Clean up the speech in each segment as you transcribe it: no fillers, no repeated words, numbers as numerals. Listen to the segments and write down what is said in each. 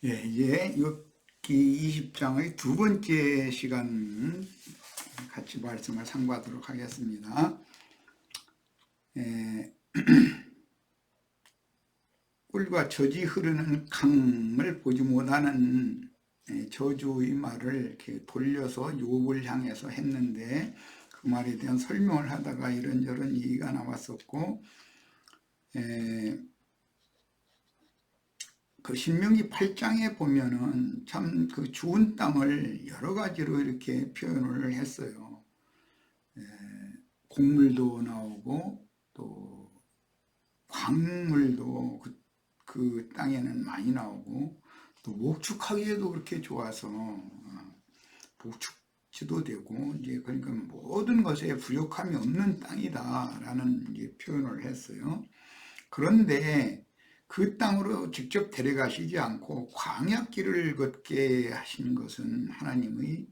예, 이제 욥기 20장의 두 번째 시간 같이 말씀을 상고하도록 하겠습니다. 예, 꿀과 젖이 흐르는 강을 보지 못하는 저주의 말을 이렇게 돌려서 욥을 향해서 했는데 그 말에 대한 설명을 하다가 이런저런 얘기가 나왔었고, 그 신명기 8장에 보면은 참 그 좋은 땅을 여러 가지로 이렇게 표현을 했어요. 곡물도 나오고 또 광물도 그 땅에는 많이 나오고 또 목축하기에도 그렇게 좋아서 목축지도 되고 이제 그러니까 모든 것에 부족함이 없는 땅이다라는 이제 표현을 했어요. 그런데 그 땅으로 직접 데려가시지 않고 광야길을 걷게 하신 것은 하나님의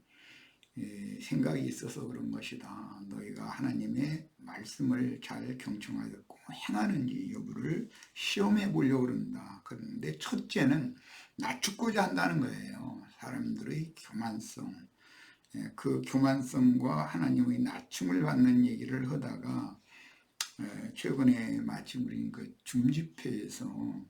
생각이 있어서 그런 것이다. 너희가 하나님의 말씀을 잘 경청하였고 행하는지 여부를 시험해 보려고 그런다. 그런데 첫째는 낮추고자 한다는 거예요. 사람들의 교만성. 그 교만성과 하나님의 낮춤을 받는 얘기를 하다가 최근에 마침 우리 그 줌집회에서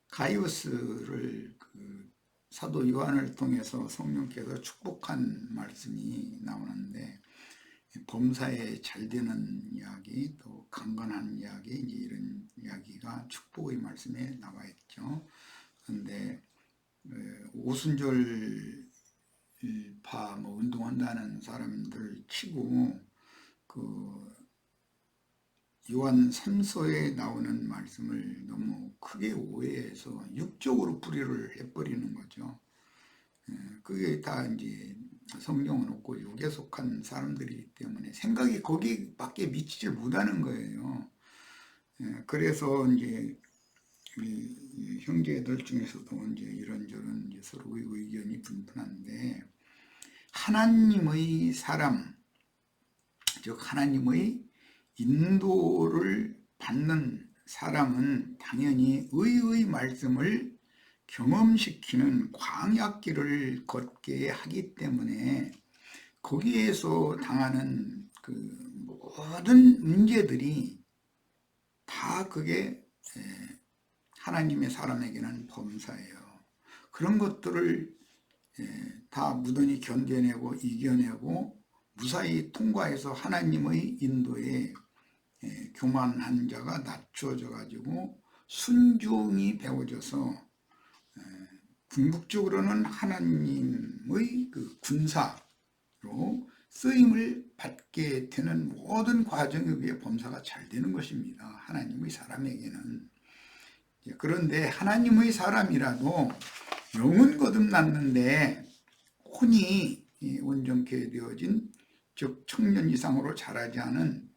가이오스를 그 사도 요한을 통해서 성령께서 축복한 말씀이 나오는데 범사에 잘 되는 이야기 또 강건한 이야기 이제 이런 이야기가 축복의 말씀에 나와 있죠. 그런데 오순절파 뭐 운동한다는 사람들 치고 그 요한 3서에 나오는 말씀을 너무 크게 오해해서 육적으로 풀이를 해버리는 거죠. 그게 다 이제 성경은 없고 육에 속한 사람들이기 때문에 생각이 거기밖에 미치질 못하는 거예요. 그래서 이제 우리 형제들 중에서도 이제 이런저런 이제 서로의 의견이 분분한데 하나님의 사람, 즉 하나님의 인도를 받는 사람은 당연히 의의 말씀을 경험시키는 광야길을 걷게 하기 때문에 거기에서 당하는 그 모든 문제들이 다 그게 하나님의 사람에게는 범사예요. 그런 것들을 다 무던히 견뎌내고 이겨내고 무사히 통과해서 하나님의 인도에 교만한 자가 낮춰져 가지고 순종이 배워져서 궁극적으로는 하나님의 그 군사로 쓰임을 받게 되는 모든 과정에 의해 범사가 잘 되는 것입니다. 하나님의 사람에게는. 그런데 하나님의 사람이라도 영은 거듭났는데 혼이 온전케 되어진 즉 청년 이상으로 자라지 않은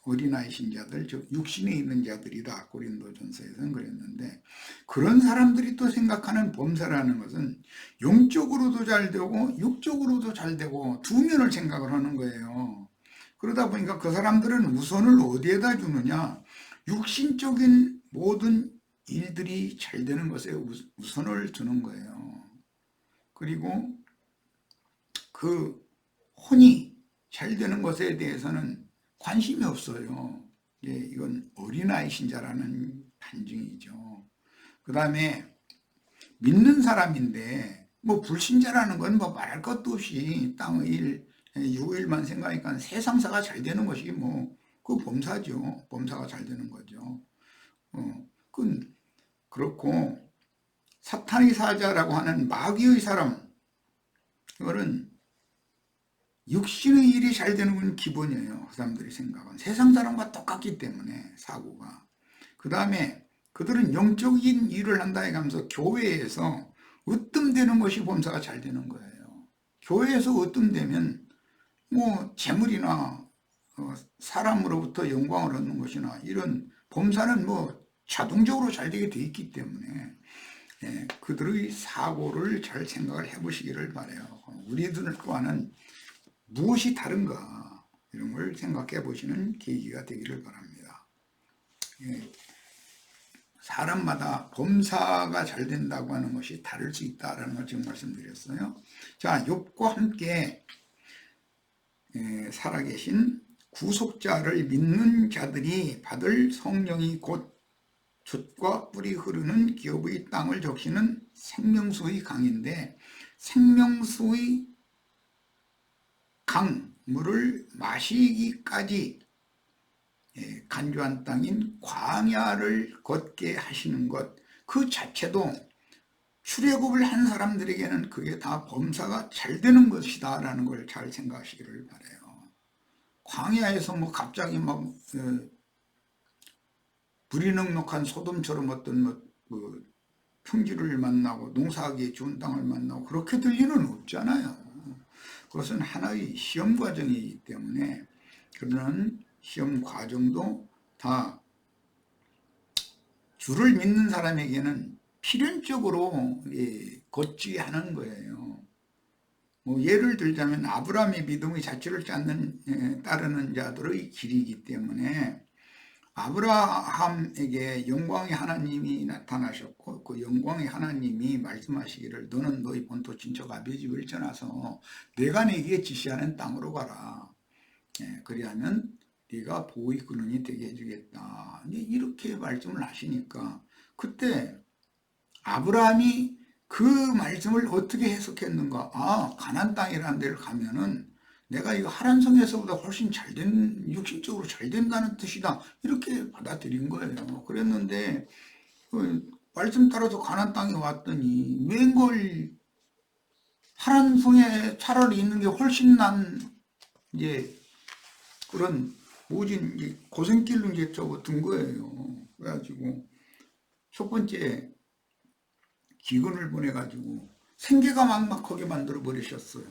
어린아이 신자들, 즉 육신에 있는 자들이다. 고린도전서에서는 그랬는데 그런 사람들이 또 생각하는 범사라는 것은 영적으로도 잘 되고 육적으로도 잘 되고 두 면을 생각을 하는 거예요. 그러다 보니까 그 사람들은 우선을 어디에다 주느냐? 육신적인 모든 일들이 잘 되는 것에 우선을 두는 거예요. 그리고 그 혼이 잘 되는 것에 대해서는 관심이 없어요. 이건 어린아이 신자라는 반증이죠. 그 다음에 믿는 사람인데 뭐 불신자라는 건 뭐 말할 것도 없이 땅의 일, 육일만 생각하니까 세상사가 잘 되는 것이 뭐 그 범사죠. 범사가 잘 되는 거죠. 그건 그렇고 사탄의 사자라고 하는 마귀의 사람 이거는 육신의 일이 잘 되는 건 기본이에요. 그 사람들이 생각은 세상 사람과 똑같기 때문에 사고가. 그 다음에 그들은 영적인 일을 한다 해가면서 교회에서 으뜸되는 것이 범사가 잘 되는 거예요. 교회에서 으뜸되면 뭐 재물이나 사람으로부터 영광을 얻는 것이나 이런 범사는 뭐 자동적으로 잘 되게 돼 있기 때문에 그들의 사고를 잘 생각을 해보시기를 바라요. 우리들과는 무엇이 다른가 이런 걸 생각해 보시는 계기가 되기를 바랍니다. 사람마다 범사가 잘 된다고 하는 것이 다를 수 있다는 걸 지금 말씀드렸어요. 자, 욥과 함께 살아계신 구속자를 믿는 자들이 받을 성령이 곧 젖과 뿔이 흐르는 기업의 땅을 적시는 생명수의 강인데, 생명수의 강 물을 마시기까지 간주한 땅인 광야를 걷게 하시는 것, 그 자체도 출애굽을 한 사람들에게는 그게 다 범사가 잘 되는 것이다 라는 걸 잘 생각하시기를 바라요. 광야에서 뭐 갑자기 막 불이 넉넉한 소돔처럼 어떤 그 평지를 만나고 농사하기에 좋은 땅을 만나고 그렇게 될 일은 없잖아요. 그것은 하나의 시험 과정이기 때문에 그런 시험 과정도 다 주를 믿는 사람에게는 필연적으로 걷지 하는 거예요. 뭐 예를 들자면 아브라함의 믿음의 자체를 따르는 자들의 길이기 때문에 아브라함에게 영광의 하나님이 나타나셨고, 그 영광의 하나님이 말씀하시기를 너는 너희 본토 친척 아비의 집을 떠나서 내가 네게 지시하는 땅으로 가라. 그리하면 네가 보의 근원이 되게 해주겠다. 이렇게 말씀을 하시니까 그때 아브라함이 그 말씀을 어떻게 해석했는가? 아, 가나안 땅이라는 데를 가면은 내가 이거 하란성에서보다 훨씬 잘된, 육신적으로 잘 된다는 뜻이다. 이렇게 받아들인 거예요. 그랬는데 말씀 따라서 가나안 땅에 왔더니 웬걸 하란성에 차라리 있는 게 훨씬 난 이제 그런 모진 이제 고생길로 이제 접어든 거예요. 그래가지고 첫 번째 기근을 보내가지고 생계가 막막하게 만들어 버리셨어요.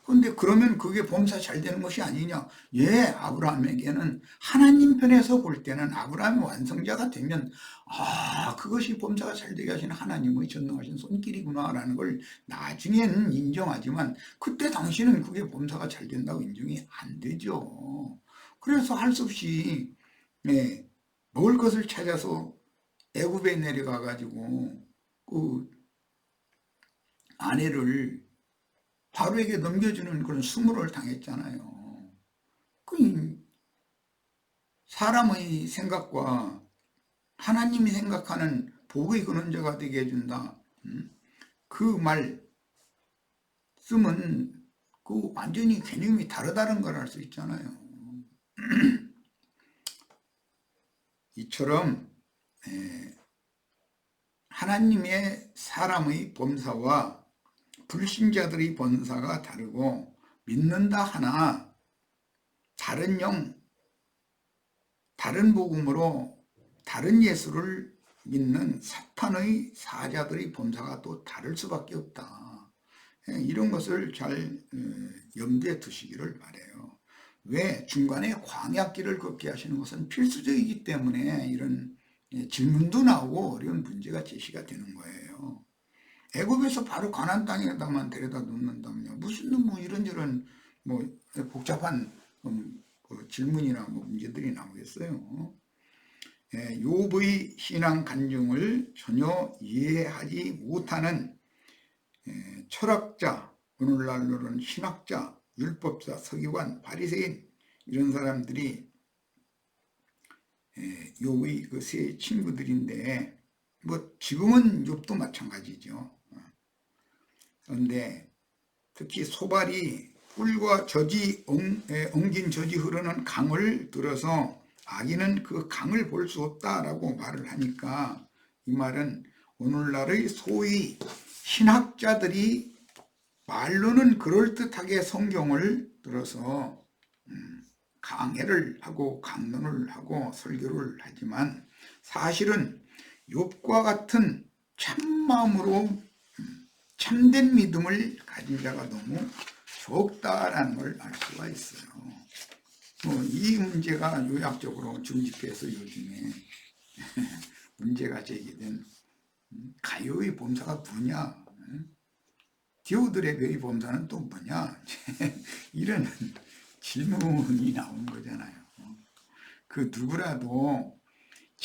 근데 그러면 그게 범사 잘 되는 것이 아니냐? 예, 아브라함에게는 하나님 편에서 볼 때는 아브라함이 완성자가 되면 그것이 범사가 잘 되게 하신 하나님의 전능하신 손길이구나라는 걸 나중에는 인정하지만 그때 당시는 그게 범사가 잘 된다고 인정이 안 되죠. 그래서 할 수 없이 먹을 것을 찾아서 애굽에 내려가 가지고 그 아내를 바로에게 넘겨주는 그런 수모를 당했잖아요. 그 사람의 생각과 하나님이 생각하는 복의 근원자가 되게 해준다. 그 말씀은 그 완전히 개념이 다르다는 걸 알 수 있잖아요. 이처럼 하나님의 사람의 범사와 불신자들의 범사가 다르고 믿는다 하나 다른 영, 다른 복음으로 다른 예수를 믿는 사탄의 사자들의 범사가 또 다를 수밖에 없다. 이런 것을 잘 염두에 두시기를 바라요. 왜? 중간에 광야길을 걷게 하시는 것은 필수적이기 때문에 이런 질문도 나오고 어려운 문제가 제시가 되는 거예요. 애굽에서 바로 가나안 땅에다만 데려다 놓는다면요. 무슨 뭐 이런저런 뭐 복잡한 질문이나 뭐 문제들이 나오겠어요. 욥의 신앙 간증을 전혀 이해하지 못하는 철학자, 오늘날로는 신학자, 율법사, 서기관, 바리새인 이런 사람들이 욥의 그 세 친구들인데 뭐 지금은 욥도 마찬가지죠. 그런데 특히 소발이 꿀과 엉긴 젖이 흐르는 강을 들어서 아기는 그 강을 볼 수 없다라고 말을 하니까 이 말은 오늘날의 소위 신학자들이 말로는 그럴듯하게 성경을 들어서 강해를 하고 강론을 하고 설교를 하지만 사실은 욥과 같은 참마음으로 참된 믿음을 가진 자가 너무 적다라는 걸 알 수가 있어요. 이 문제가 요약적으로 중집회에서 요즘에 문제가 제기된 가요의 범사가 뭐냐, 디오드레베의 범사는 또 뭐냐 이런 질문이 나온 거잖아요. 그 누구라도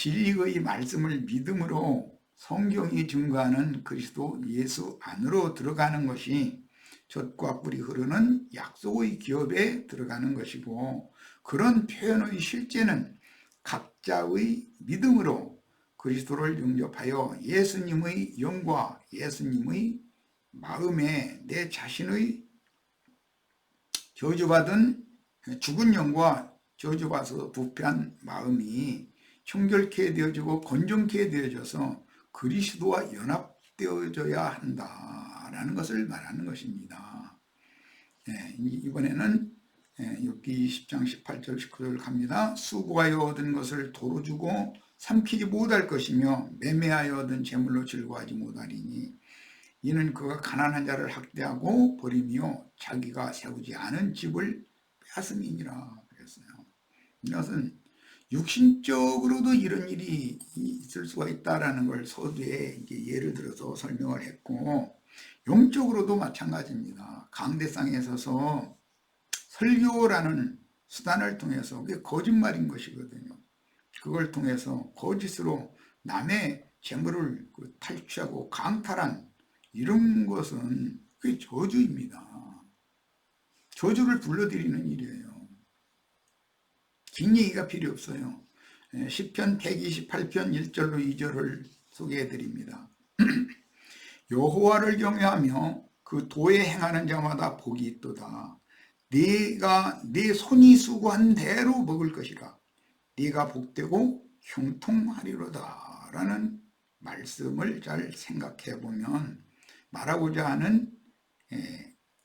진리의 말씀을 믿음으로 성경이 증거하는 그리스도 예수 안으로 들어가는 것이 젖과 꿀이 흐르는 약속의 기업에 들어가는 것이고, 그런 표현의 실제는 각자의 믿음으로 그리스도를 영접하여 예수님의 영과 예수님의 마음에 내 자신의 저주받은 죽은 영과 저주받아서 부패한 마음이 청결케 되어지고 건전케 되어져서 그리스도와 연합되어져야 한다라는 것을 말하는 것입니다. 이번에는 욥기 20장 18절 19절 갑니다. 수고하여 얻은 것을 도로 주고 삼키지 못할 것이며 매매하여 얻은 재물로 즐거워하지 못하리니 이는 그가 가난한 자를 학대하고 버리며 자기가 세우지 않은 집을 빼앗음이니라 그랬어요. 이것은 육신적으로도 이런 일이 있을 수가 있다라는 걸 서두에 예를 들어서 설명을 했고, 영적으로도 마찬가지입니다. 강대상에 서서 설교라는 수단을 통해서, 그게 거짓말인 것이거든요. 그걸 통해서 거짓으로 남의 재물을 탈취하고 강탈한 이런 것은 그게 저주입니다. 저주를 불러들이는 일이에요. 긴 얘기가 필요 없어요. 시편 128편 1절로 2절을 소개해 드립니다. 여호와를 경외하며 그 도에 행하는 자마다 복이 있도다. 네가 네 손이 수고한 대로 먹을 것이라. 네가 복되고 형통하리로다 라는 말씀을 잘 생각해 보면 말하고자 하는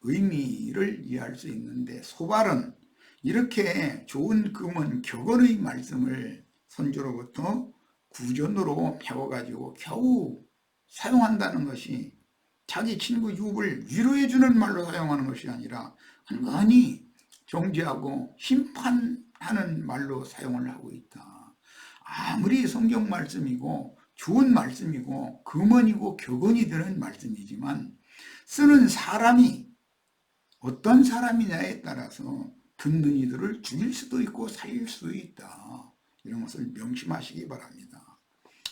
의미를 이해할 수 있는데, 소발은 이렇게 좋은 금은 격언의 말씀을 선조로부터 구전으로 배워가지고 겨우 사용한다는 것이 자기 친구 욥을 위로해주는 말로 사용하는 것이 아니라 은근히 정죄하고 심판하는 말로 사용을 하고 있다. 아무리 성경 말씀이고 좋은 말씀이고 금언이고 격언이 되는 말씀이지만 쓰는 사람이 어떤 사람이냐에 따라서 듣는 이들을 죽일 수도 있고 살릴 수도 있다. 이런 것을 명심하시기 바랍니다.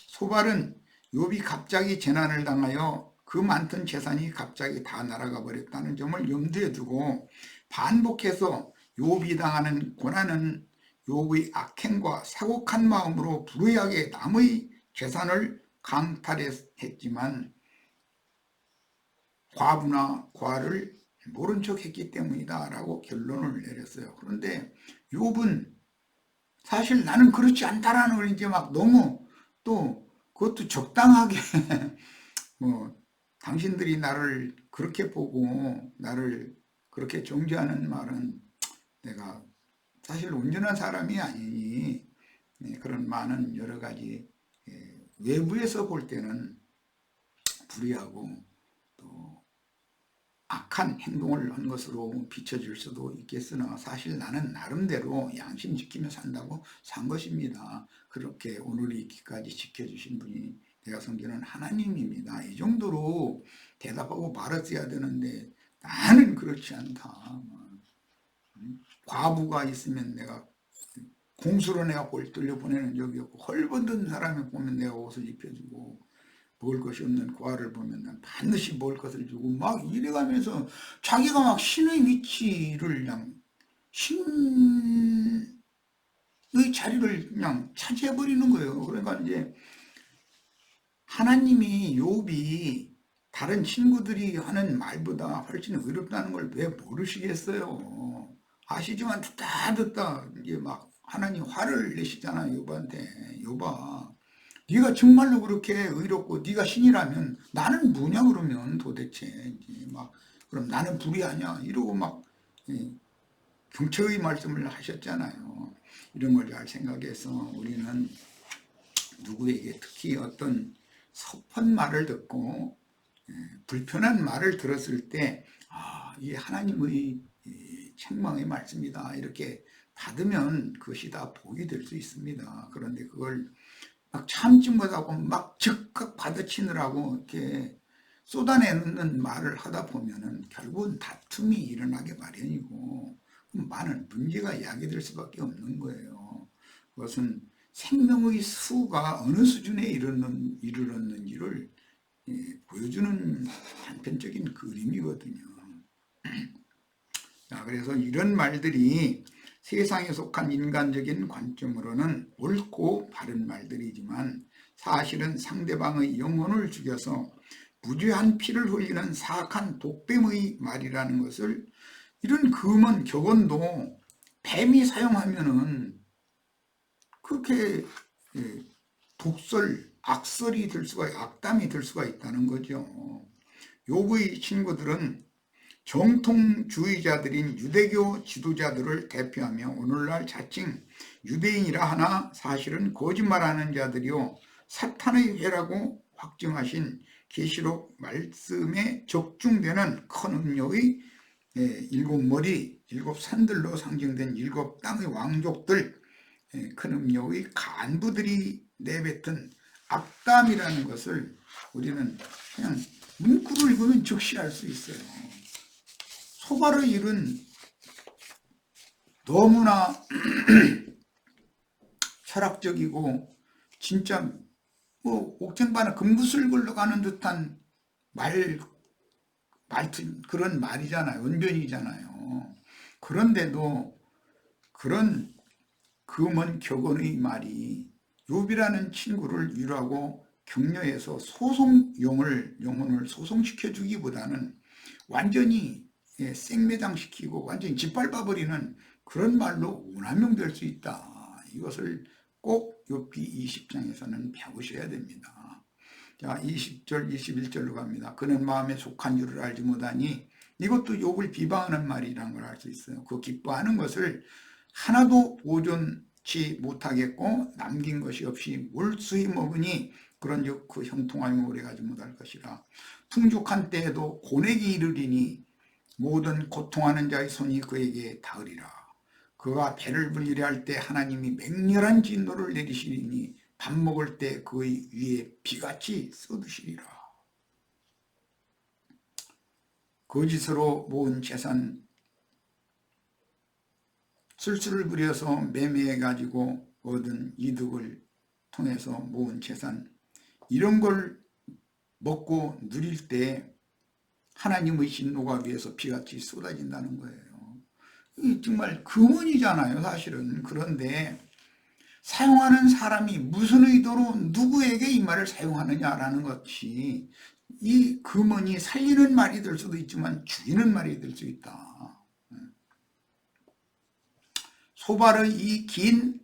소발은 욥이 갑자기 재난을 당하여 그 많던 재산이 갑자기 다 날아가 버렸다는 점을 염두에 두고 반복해서 욥이 당하는 고난은 욥의 악행과 사곡한 마음으로 불의하게 남의 재산을 강탈했지만 과부나 과를 모른 척 했기 때문이다 라고 결론을 내렸어요. 그런데 욥은 사실 나는 그렇지 않다라는 걸 이제 막 너무 또 그것도 적당하게 뭐 당신들이 나를 그렇게 보고 나를 그렇게 정죄하는 말은 내가 사실 온전한 사람이 아니니 그런 많은 여러 가지 외부에서 볼 때는 불의하고 또 악한 행동을 한 것으로 비춰질 수도 있겠으나 사실 나는 나름대로 양심 지키며 산다고 산 것입니다. 그렇게 오늘 있기까지 지켜주신 분이 내가 섬기는 하나님입니다. 이 정도로 대답하고 말았어야 되는데 나는 그렇지 않다. 과부가 있으면 내가 공수로 내가 꼴 뚫려 보내는 적이 없고, 헐벗은 사람을 보면 내가 옷을 입혀주고, 먹을 것이 없는 고아를 보면 난 반드시 먹을 것을 주고, 막 이래가면서 자기가 막 신의 위치를 그냥 신의 자리를 그냥 차지해버리는 거예요. 그러니까 이제 하나님이 욥이 다른 친구들이 하는 말보다 훨씬 의롭다는 걸 왜 모르시겠어요? 아시지만 듣다 이제 막 하나님 화를 내시잖아요. 욥한테. 욥아, 네가 정말로 그렇게 의롭고 네가 신이라면 나는 뭐냐 그러면 도대체 이제 막 그럼 나는 불의하냐 이러고 막 경체의 말씀을 하셨잖아요. 이런 걸 잘 생각해서 우리는 누구에게 특히 어떤 섭한 말을 듣고 불편한 말을 들었을 때 이 하나님의 책망의 말씀이다 이렇게 받으면 그것이 다 복이 될 수 있습니다. 그런데 그걸 막 참지 못하고 막 즉각 받아치느라고 이렇게 쏟아내는 말을 하다 보면은 결국은 다툼이 일어나게 마련이고 많은 문제가 야기될 수밖에 없는 거예요. 그것은 생명의 수가 어느 수준에 이르렀는지를 보여주는 단편적인 그림이거든요. 자, 그래서 이런 말들이 세상에 속한 인간적인 관점으로는 옳고 바른 말들이지만 사실은 상대방의 영혼을 죽여서 무죄한 피를 흘리는 사악한 독뱀의 말이라는 것을, 이런 금은 격언도 뱀이 사용하면은 그렇게 독설, 악설이 될 수가, 악담이 될 수가 있다는 거죠. 욥의 친구들은 정통주의자들인 유대교 지도자들을 대표하며 오늘날 자칭 유대인이라 하나 사실은 거짓말하는 자들이요 사탄의 회라고 확증하신 계시록 말씀에 적중되는 큰 음료의 일곱 머리, 일곱 산들로 상징된 일곱 땅의 왕족들, 큰 음료의 간부들이 내뱉은 악담이라는 것을 우리는 그냥 문구를 읽으면 즉시 알 수 있어요. 소발의 일은 너무나 철학적이고 진짜 뭐 옥쟁반에 금구슬 굴러가는 듯한 말투, 그런 말이잖아요. 언변이잖아요. 그런데도 그런 금은 격언의 말이 욥이라는 친구를 위로하고 격려해서 영혼을 소송시켜 주기보다는 완전히 생매장시키고 완전히 짓밟아버리는 그런 말로 운함용될 수 있다. 이것을 꼭 욥기 20장에서는 배우셔야 됩니다. 자, 20절 21절로 갑니다. 그는 마음에 속한 줄을 알지 못하니, 이것도 욥을 비방하는 말이라는 걸 알 수 있어요. 그 기뻐하는 것을 하나도 보존치 못하겠고 남긴 것이 없이 몰수히 먹으니 그런즉 그 형통함이 오래가지 못할 것이라. 풍족한 때에도 곤액이 이르리니 모든 고통하는 자의 손이 그에게 닿으리라. 그가 배를 불리려 할 때 하나님이 맹렬한 진노를 내리시리니 밥 먹을 때 그의 위에 비같이 쏟으시리라. 거짓으로 모은 재산, 술수를 부려서 매매해가지고 얻은 이득을 통해서 모은 재산, 이런 걸 먹고 누릴 때 하나님의 진노가 위에서 비같이 쏟아진다는 거예요. 이 정말 금은이잖아요, 사실은. 그런데 사용하는 사람이 무슨 의도로 누구에게 이 말을 사용하느냐라는 것이, 이 금은이 살리는 말이 될 수도 있지만 죽이는 말이 될 수 있다. 소발의 이 긴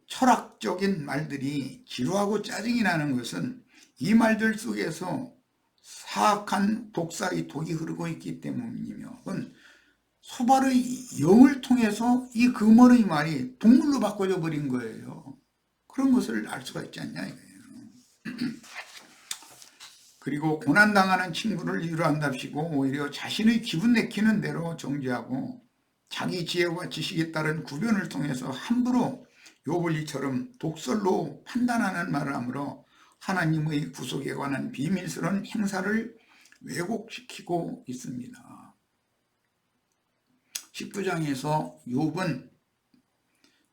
철학적인 말들이 지루하고 짜증이 나는 것은 이 말들 속에서 사악한 독사의 독이 흐르고 있기 때문이며, 소발의 영을 통해서 이 금언의 말이 동물로 바꿔져 버린 거예요. 그런 것을 알 수가 있지 않냐 이거예요. 그리고 고난당하는 친구를 위로한답시고 오히려 자신의 기분 내키는 대로 정죄하고 자기 지혜와 지식에 따른 구변을 통해서 함부로 욥을 이처럼 독설로 판단하는 말을 하므로 하나님의 구속에 관한 비밀스러운 행사를 왜곡시키고 있습니다. 19장에서 욥은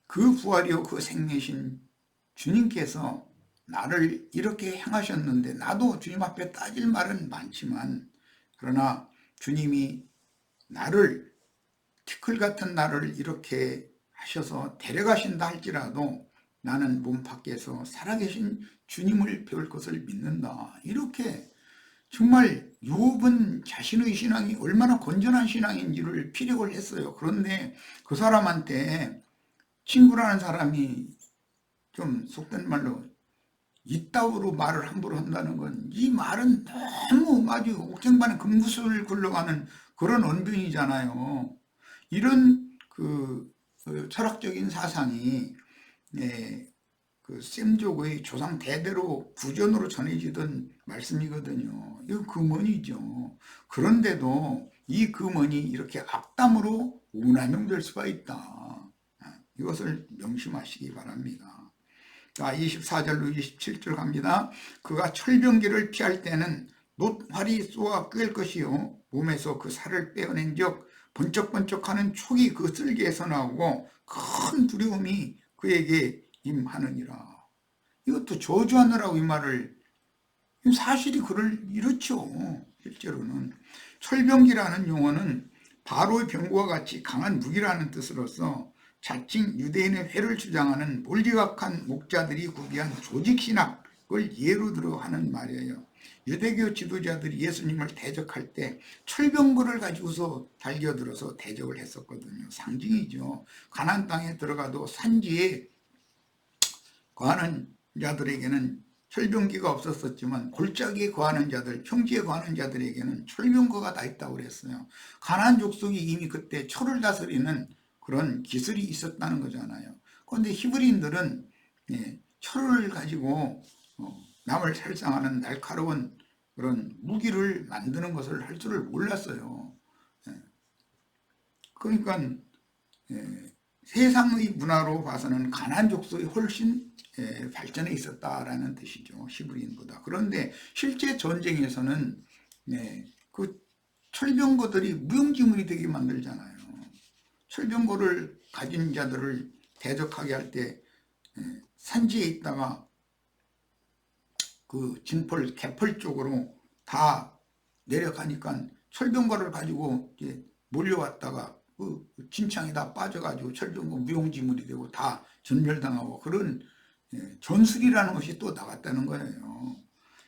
그 부활이요 그 생내신 주님께서 나를 이렇게 행하셨는데 나도 주님 앞에 따질 말은 많지만, 그러나 주님이 나를, 티끌 같은 나를 이렇게 하셔서 데려가신다 할지라도 나는 몸 밖에서 살아계신 주님을 배울 것을 믿는다. 이렇게 정말 욥은 자신의 신앙이 얼마나 건전한 신앙인지를 피력을 했어요. 그런데 그 사람한테 친구라는 사람이 좀 속된 말로 이따위로 말을 함부로 한다는 건, 이 말은 너무 아주 옥쟁반에 금구슬 굴러가는 그런 언변이잖아요. 이런 철학적인 사상이 그 셈족의 조상 대대로 구전으로 전해지던 말씀이거든요. 이거 금언이죠. 그런데도 이 금언이 이렇게 악담으로 운함용될 수가 있다. 이것을 명심하시기 바랍니다. 자, 24절로 27절 갑니다. 그가 철병기를 피할 때는 놋활이 쏘아 꿰을 것이요 몸에서 그 살을 빼어낸 적 번쩍번쩍하는 촉이 그 쓸개에서 나오고 큰 두려움이 그에게 임하느니라. 이것도 저주하느라고 이 말을, 사실이 이렇죠. 실제로는 철병기라는 용어는 바로의 병거와 같이 강한 무기라는 뜻으로서 자칭 유대인의 회를 주장하는 몰지각한 목자들이 구비한 조직신학을 예로 들어 하는 말이에요. 유대교 지도자들이 예수님을 대적할 때 철병거를 가지고서 달겨들어서 대적을 했었거든요. 상징이죠. 가나안 땅에 들어가도 산지에 거하는 자들에게는 철병기가 없었지만 골짜기에 거하는 자들, 평지에 거하는 자들에게는 철병거가 다 있다고 그랬어요. 가나안 족속이 이미 그때 철을 다스리는 그런 기술이 있었다는 거잖아요. 그런데 히브리인들은 철을 가지고 남을 살상하는 날카로운 그런 무기를 만드는 것을 할 줄을 몰랐어요. 그러니까 세상의 문화로 봐서는 가나안 족속이 훨씬 발전해 있었다라는 뜻이죠. 히브리인보다. 그런데 실제 전쟁에서는 그 철병거들이 무용지물이 되게 만들잖아요. 철병거를 가진 자들을 대적하게 할 때 산지에 있다가 그 진펄, 개펄 쪽으로 다 내려가니까 철병거를 가지고 이제 몰려왔다가 그 진창이 다 빠져가지고 철병거 무용지물이 되고 다 전멸당하고 그런 전술이라는 것이 또 나갔다는 거예요.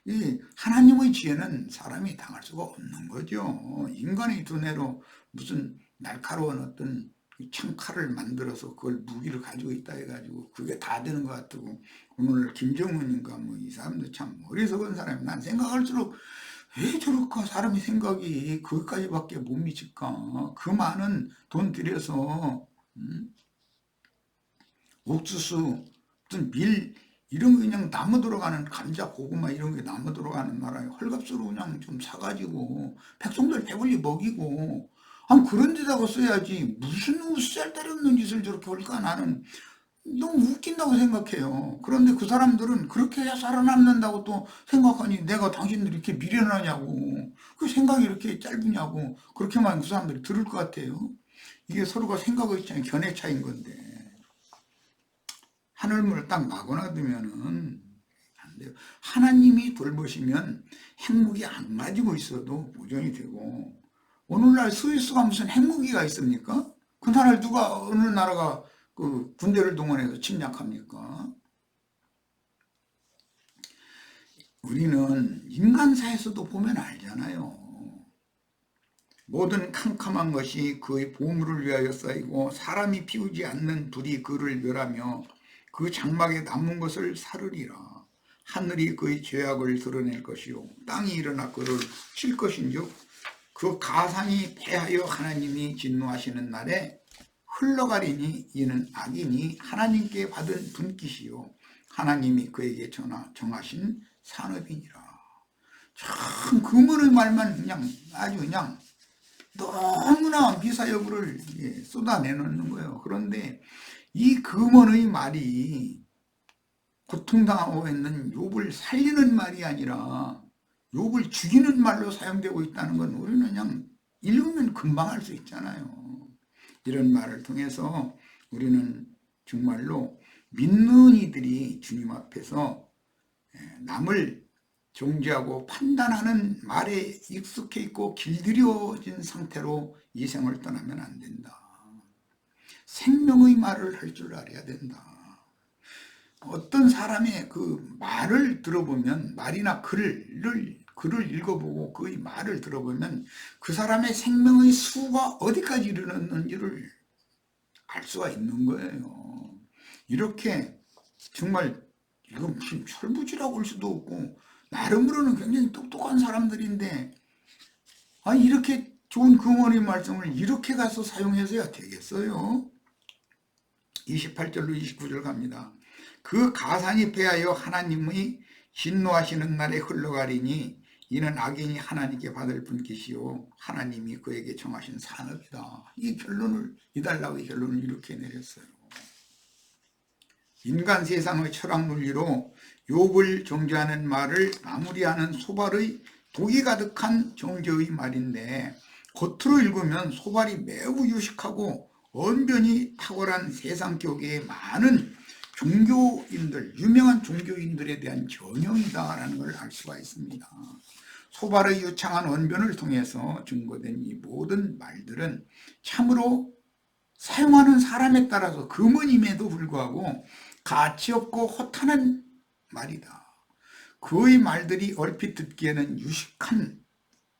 이 하나님의 지혜는 사람이 당할 수가 없는 거죠. 인간의 두뇌로 무슨 날카로운 어떤 창칼을 만들어서 그걸 무기를 가지고 있다 해가지고 그게 다 되는 것 같고, 오늘 김정은인가 뭐 이 사람도 참 어리석은 사람이, 난 생각할수록 왜 저럴까, 사람이 생각이 거기까지밖에 못 미칠까. 그 많은 돈 들여서 옥수수, 무슨 밀 이런 거 그냥 나무 들어가는 감자, 고구마 이런 게 나무 들어가는 나라에 헐값으로 그냥 좀 사가지고 백성들 배불리 먹이고, 그런 데다가 써야지 무슨 쌀다리 없는 짓을 저렇게 할까. 나는 너무 웃긴다고 생각해요. 그런데 그 사람들은 그렇게 해야 살아남는다고 또 생각하니, 내가 당신들이 이렇게 미련하냐고, 그 생각이 이렇게 짧으냐고 그렇게만 그 사람들이 들을 것 같아요. 이게 서로가 생각의 차이, 견해 차이인 건데 하늘문을 딱 막아놔두면은 안 돼요. 하나님이 돌보시면 핵무기 안 가지고 있어도 보존이 되고, 오늘날 스위스가 무슨 핵무기가 있습니까? 그 나라를 누가, 어느 나라가 그 군대를 동원해서 침략합니까? 우리는 인간사에서도 보면 알잖아요. 모든 캄캄한 것이 그의 보물을 위하여 쌓이고 사람이 피우지 않는 불이 그를 멸하며 그 장막에 남은 것을 사르리라. 하늘이 그의 죄악을 드러낼 것이요 땅이 일어나 그를 칠 것인즉 그 가상이 패하여 하나님이 진노하시는 날에 흘러가리니 이는 악인이 하나님께 받은 분깃이요 하나님이 그에게 정하신 산업이니라. 참 금은의 말만 그냥 아주 그냥 너무나 미사여구를 쏟아내놓는 거예요. 그런데 이 금언의 말이 고통당하고 있는 욥을 살리는 말이 아니라 욥을 죽이는 말로 사용되고 있다는 건 우리는 그냥 읽으면 금방 알 수 있잖아요. 이런 말을 통해서 우리는 정말로 믿는 이들이 주님 앞에서 남을 정죄하고 판단하는 말에 익숙해 있고 길들여진 상태로 이 생을 떠나면 안 된다. 생명의 말을 할 줄 알아야 된다. 어떤 사람의 그 말을 들어보면, 말이나 글을 읽어보고 그 말을 들어보면 그 사람의 생명의 수가 어디까지 이르렀는지를 알 수가 있는 거예요. 이렇게 정말 이건 무슨 철부지라고 할 수도 없고 나름으로는 굉장히 똑똑한 사람들인데, 이렇게 좋은 금원의 말씀을 이렇게 가서 사용해서야 되겠어요? 28절로 29절 갑니다. 그 가산이 패하여 하나님의 진노하시는 날에 흘러가리니 이는 악인이 하나님께 받을 분깃이요 하나님이 그에게 정하신 산업이다. 이 결론을, 이달락의 결론을 이렇게 내렸어요. 인간 세상의 철학 논리로 욥을 정죄하는 말을 마무리하는 소발의 독이 가득한 정죄의 말인데, 겉으로 읽으면 소발이 매우 유식하고 언변이 탁월한 세상 교계의 많은 종교인들, 유명한 종교인들에 대한 전형이다라는 걸 알 수가 있습니다. 소발의 유창한 언변을 통해서 증거된 이 모든 말들은 참으로 사용하는 사람에 따라서 금은임에도 불구하고 가치 없고 허탄한 말이다. 그의 말들이 얼핏 듣기에는 유식한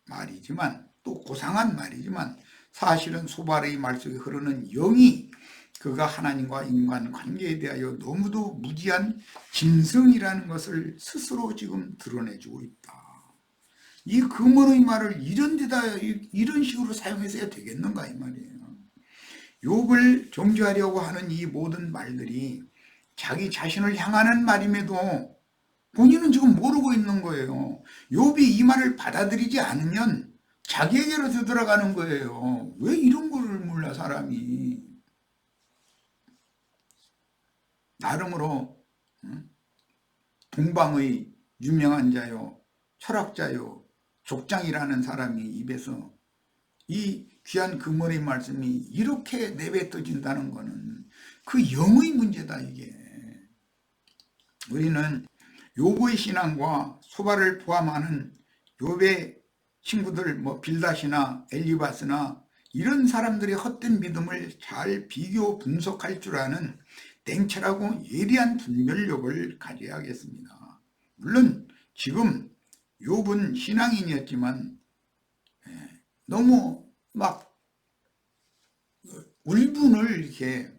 말이지만 또 고상한 말이지만 사실은 소발의 말 속에 흐르는 영이 그가 하나님과 인간 관계에 대하여 너무도 무지한 짐승이라는 것을 스스로 지금 드러내주고 있다. 이 금언의 말을 이런 데다 이런 식으로 사용해서야 되겠는가 이 말이에요. 욥을 정죄하려고 하는 이 모든 말들이 자기 자신을 향하는 말임에도 본인은 지금 모르고 있는 거예요. 욥이 이 말을 받아들이지 않으면 자기에게로 되돌아가는 거예요. 왜 이런 거를 몰라 사람이. 나름으로 동방의 유명한 자요, 철학자요, 족장이라는 사람이 입에서 이 귀한 금언의 말씀이 이렇게 내뱉어진다는 것은 그 영의 문제다 이게. 우리는 욥의 신앙과 소발을 포함하는 욥의 친구들 뭐 빌닷이나 엘리바스나 이런 사람들의 헛된 믿음을 잘 비교 분석할 줄 아는 냉철하고 예리한 분별력을 가져야겠습니다. 물론 지금 욥은 신앙인이었지만 너무 막 울분을 이렇게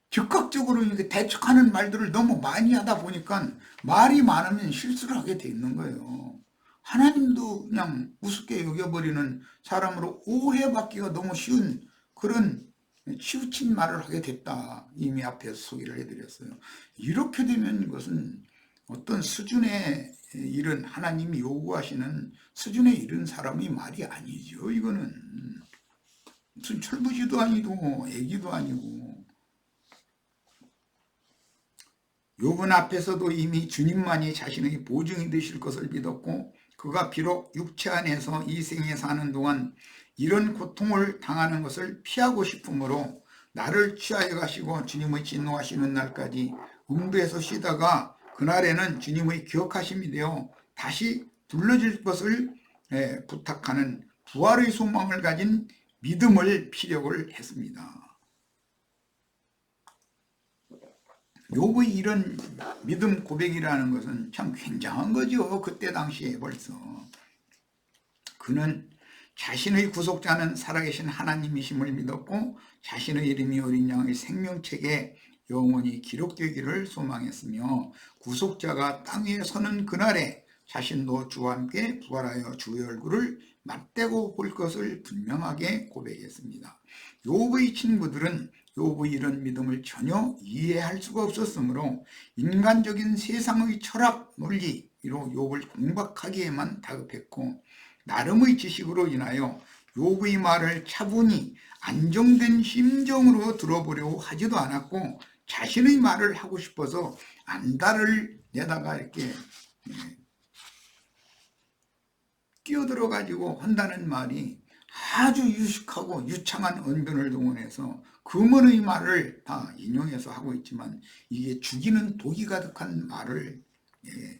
즉각적으로 이렇게 대척하는 말들을 너무 많이 하다 보니까 말이 많으면 실수를 하게 돼 있는 거예요. 하나님도 그냥 우습게 여겨버리는 사람으로 오해받기가 너무 쉬운 그런 치우친 말을 하게 됐다. 이미 앞에서 소개를 해드렸어요. 이렇게 되면 이것은 어떤 수준의 이런 하나님이 요구하시는 수준에 이른 사람이 말이 아니죠. 이거는 무슨 철부지도 아니고 애기도 아니고. 욥은 앞에서도 이미 주님만이 자신의 보증이 되실 것을 믿었고 그가 비록 육체 안에서 이 생에 사는 동안 이런 고통을 당하는 것을 피하고 싶으므로 나를 취하여 가시고 주님의 진노하시는 날까지 음부에서 쉬다가 그날에는 주님의 기억하심이 되어 다시 불러질 것을 부탁하는 부활의 소망을 가진 믿음을 피력을 했습니다. 욥의 이런 믿음 고백이라는 것은 참 굉장한 거죠. 그때 당시에 벌써. 그는 자신의 구속자는 살아계신 하나님이심을 믿었고 자신의 이름이 어린 양의 생명책에 영원히 기록되기를 소망했으며 구속자가 땅 위에 서는 그날에 자신도 주와 함께 부활하여 주의 얼굴을 맞대고 볼 것을 분명하게 고백했습니다. 욥의 친구들은 욥의 이런 믿음을 전혀 이해할 수가 없었으므로 인간적인 세상의 철학 논리로 욥을 공박하기에만 다급했고 나름의 지식으로 인하여 욥의 말을 차분히 안정된 심정으로 들어보려고 하지도 않았고 자신의 말을 하고 싶어서 안달을 내다가 이렇게 끼어들어 가지고 한다는 말이 아주 유식하고 유창한 언변을 동원해서 금언의 말을 다 인용해서 하고 있지만 이게 죽이는 독이 가득한 말을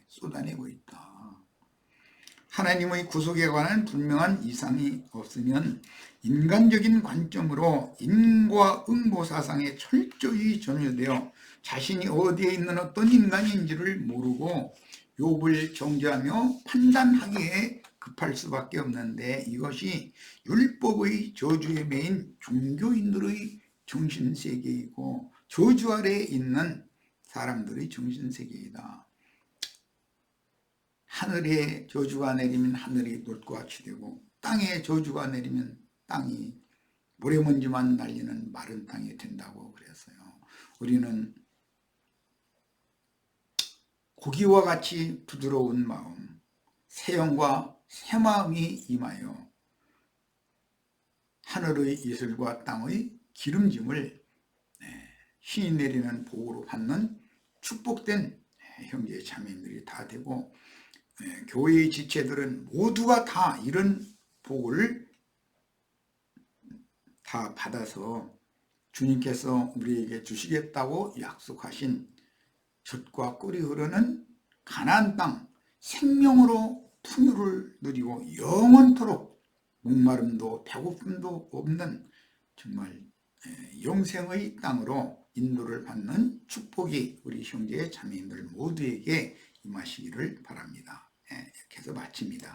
쏟아내고 있다. 하나님의 구속에 관한 분명한 이상이 없으면 인간적인 관점으로 인과응보 사상에 철저히 전유되어 자신이 어디에 있는 어떤 인간인지를 모르고 욥을 정죄하며 판단하기에 급할 수밖에 없는데 이것이 율법의 저주에 매인 종교인들의 정신세계이고 저주 아래에 있는 사람들의 정신세계이다. 하늘에 저주가 내리면 하늘이 돌과 같이 되고 땅에 저주가 내리면 땅이 모래먼지만 날리는 마른 땅이 된다고 그랬어요. 우리는 고기와 같이 부드러운 마음, 새 영과 새 마음이 임하여 하늘의 이슬과 땅의 기름짐을 신이 내리는 복으로 받는 축복된 형제 자매들이 다 되고 교회의 지체들은 모두가 다 이런 복을 다 받아서 주님께서 우리에게 주시겠다고 약속하신 젖과 꿀이 흐르는 가나안 땅, 생명으로 풍요를 누리고 영원토록 목마름도 배고픔도 없는 정말 영생의 땅으로 인도를 받는 축복이 우리 형제 자매님들 모두에게 임하시기를 바랍니다. 이렇게 해서 마칩니다.